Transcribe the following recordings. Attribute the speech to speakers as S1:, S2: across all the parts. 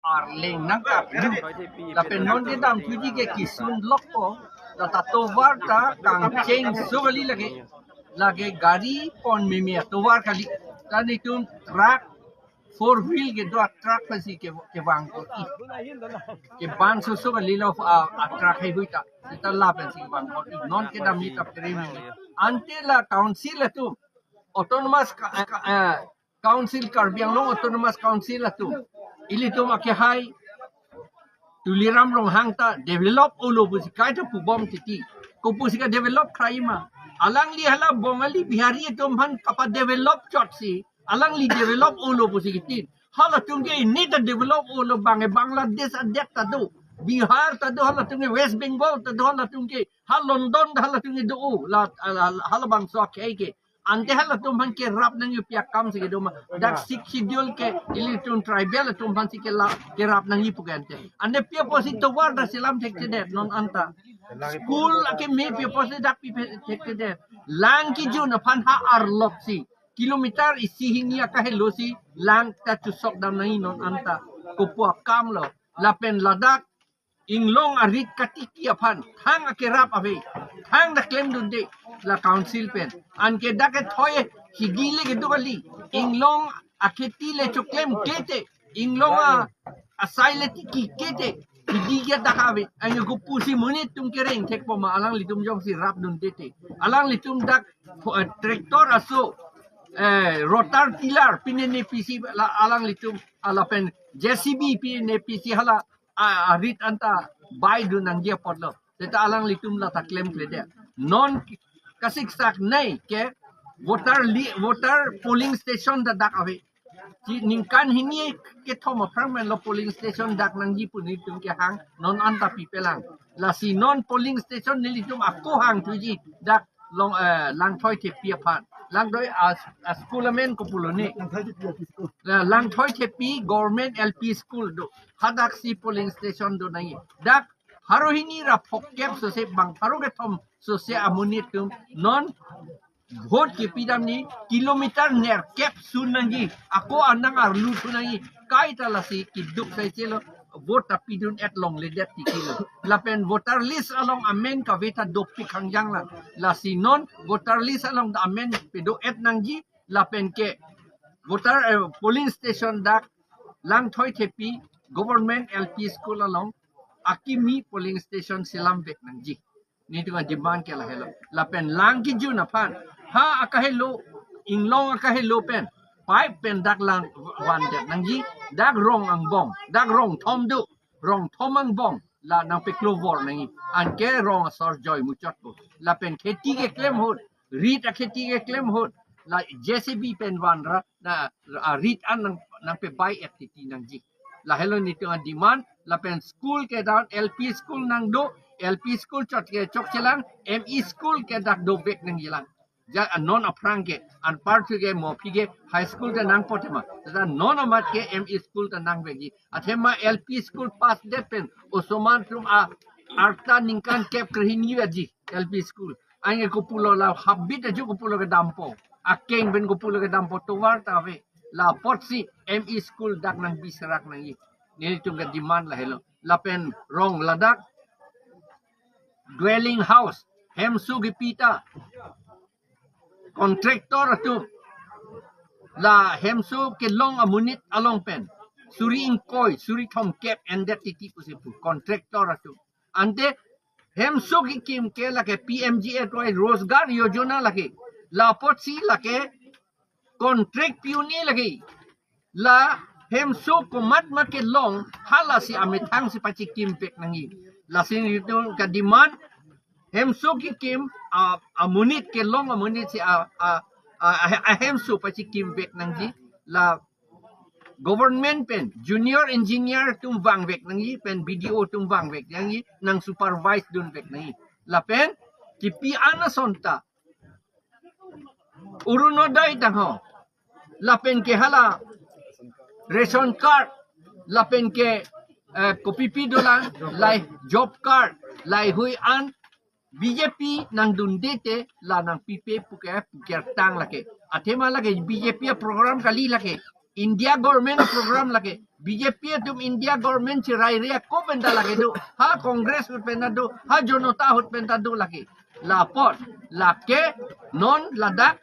S1: arling nangkap la penon de dam tuji ke kisun lokko la tatovar ta kang cheng sugali lage gari pon mimi tovar kali tani tum truck four wheel ke do truck pasi ke wang ko ke ban so gali lo a truck hai buita ta la pasi wang ko non ke dam ni tap krim ante la council tu autonomous council Karbiang Long autonomous council tu ili tu makihai tuliram long hangta develop ulo busika ta pubom titi ko pusika develop kraima alang li hala bongali bihari to man kapa develop chotsi alang li develop ulo busikitin hala tungge ni ta develop ulo bange Bangladesh adek ta do Bihar ta do hala tungge West Bengal ta do hala tungge hal London hala tungge do la hala bang so ke ante hala tumhan ke rap nang yu pia kam sige doma dak sik schedule ke ilitun tribal tumhan sike la ke rap nang yu pugante ande pia posit to war da silam tekte det non anta school ke me pia posit dak pi tekte det lang ki juna phan ha ar lopsi kilometer isi hingia ka helosi lang ta tu sok dam nang non anta ko pu kam lo la pen ladak inglong arit katiki aphan thang akerap ave thang da claim dunde la council pen an ke da ke thoye higile ke dogali inglong aketi le choklem kete inglong asaile ki kete higiya da kave an ko pusi munit tum kereng tek po ma alang litum jong si rap dunde te alang litum dak tractor aso rotar tiller pinene pc alang litum ala pen JCB pinene pc hala arit anta bai du nang dia potlo teta alang litum la ta claim klede non kasik sak nei ke voter polling station da dak ave ji ningkan hini ke thoma permanent lo polling station dak nang ji puni tum ke hang non anta pipelang la si non polling station ni litum akko hang tuji dak long lang thoi te pia phan lang doi a schoolamen ko puloni lang thoi te pi government LP school do hadak si polling station do nai dak harohini ra phokep so se bang haro ke thom so se amuni tum non vote ke pidam ni kilometer ner kep sunangi ako anang arlu sunangi kai talasi kiduk sai chelo vote tapidun at long le det tikilo lapen voter list along amen ka veta dopi khangjang la sinon voter list along the amen pedo et nangji lapen ke voter polling station dak lang thoi thepi government LP school along akimi polling station silam bek nangji ni tu demand ke la hello lapen lang ki juna phan ha akahelo inglong akahelo pen pipe pen dak lang wan det nangji dak rong ang bong dak rong thom du rong thom ang bong la nang pe clover nangi an ke rong sor joy muchot ko la pen kheti ke claim hot rit a kheti ke claim hot la JCB pen wan ra na rit an nang pe bai activity nangji la hello ni tu demand la pen school ke down LP school nang do LP school chot ke chok chelang ME school ke dak do bek nang yilang ja non aprang ke an part ke mo pige high school ta nang potema ta non amat ke ME school ta nang begi athema LP school pass de pen osoman tum arta ningkan kep krihini waji LP school ange ko pulo la habit ju ko pulo ke dampo akeng ben ko pulo ke dampo to war ta ve la potsi ME school dak nang bisarak nang yi ni tum ke demand la hello la pen rong ladak dwelling house hemsu gipita contractor tu la hemso ke long amunit along pen suri inkoi suri thom cap and that titi pusipu contractor tu ante hemso ki kim ke la ke PMGA toy rozgar yojana lage la potsi la ke contract piuni lagi la hemso komat ma ke long hala si amethang si pachi kim pek nangi la sin itu ka demand hemso ki kim amunit ke long amunit si hemso pachi kim bek nangji la government pen junior engineer tum wang bek nangji pen BDO tum wang bek nangji nang supervise dun bek nangi la pen ki pi ana sonta urunodai tang ho la pen ke hala ration card la pen ke kopi pi dolan lai job card lai hui an BJP nang dundete la nang pipe puke tang lake atema lake BJP program kali lake India government program lage. BJP tum India government chirai ria ko penta lage do. Ha Congress hut penta do. Ha Janata hut penta do lage. Lapor lake non ladak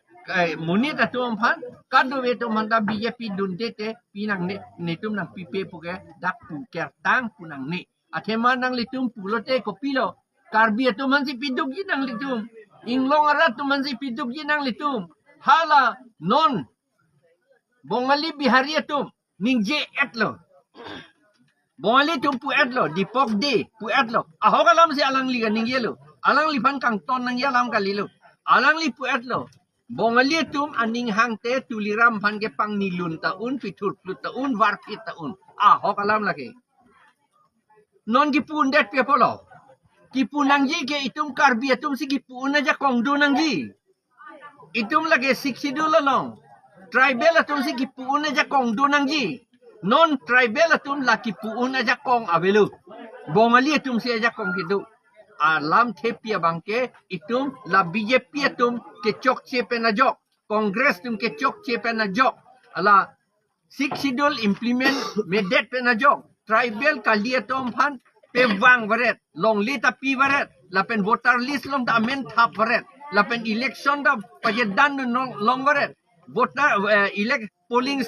S1: muni tatum phan kadu vetum manda BJP dundete pinang ne tum nang pipe puke dak puker tang punang ne. Athema nang litum pulote kopilo. Karbi tum mansi piduk nang litum. Inglong arat tum mansi piduk nang litum. Hala non Bongali bihari tum ningje etlo. Bongali tum pu etlo dipok de pu etlo. Aho kalam si alang liga ningye lo. Alang li pan kang ton nang yalam kalilo. Alang li pu etlo. Bongali tum aning hangte tuliram pan ke pang nilun taun pitur plut taun warpit taun. Aho kalam lagi. Non gipun det pe polo. Gipun nangji ke itum karbi atum si gipun aja kongdo nangji. Itum lagi siksidu lalong. Tribal atum si kipuun aja kong dunang ji. Non tribal atum la kipuun aja kong avelu. Bongali atum si aja kong kidu. Alam tepia bangke itum la BJP atum ke chok chepe na jok. Congress tum ke chok chepe na jok. Ala six schedule implement medet pe na jok. Tribal kali atum pan pe wang varet. Long lita pi varet. La pen voter list long ta amen thap varet. La pen election da pajedan long varet. Voter elect polling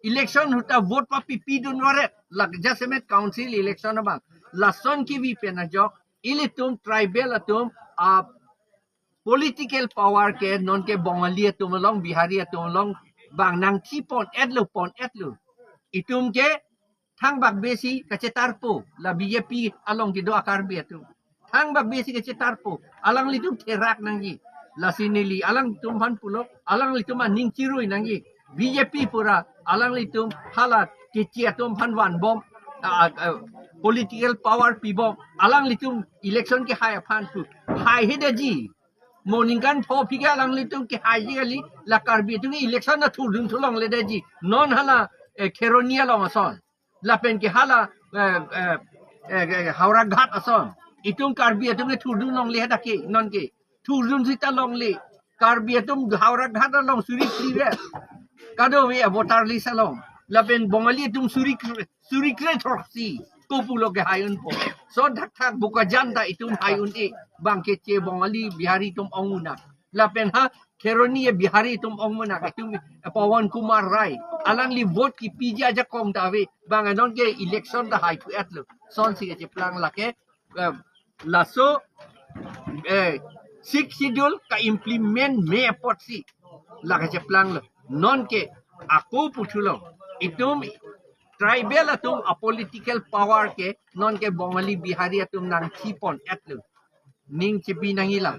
S1: election huta vote pa pipi dun waret lag jasemet council election bang lason ki vi pena jok ilitum tribal atum political power ke non ke bongali atum long bihari atum long bang nang pon etlu itum ke thang bak besi kacetarpo la BJP along ki do akar bi atum thang bak besi kacetarpo alang litum terak nangji la sinili alang tumhan pulo alang litum ning cirui nangi BJP pura alang litum halat kicia tumhan wan bom political power pi bom alang litum election ke hai phan tu hai hedaji morning kan pho piga alang litum ke hai ji la karbi tu election na thu dun thulong le daji non hala keronia lo mason la pen ke hala haura ghat ason itum karbi tu thu dun long le hadake non ke Turun sita long le, karbi atum haura ghata long suri kriwe, kado we voter list long, lapen bongali atum suri kre troksi, kopulo ke hayun po. So dhak buka janda itum hayun e, bangke che bongali bihari tum onguna, lapen ha keroni bihari tum onguna, itum Pawan Kumar Rai, alang li vote ki pija aja kong dawe, bang anon ke election da hay tu etlo, son si ke plang lake, laso six schedule ka implement me pot si la ka plang non ke aku putulo itum tribal atum a political power ke non ke bongali bihari atum nang chipon etlu ning chipi nangila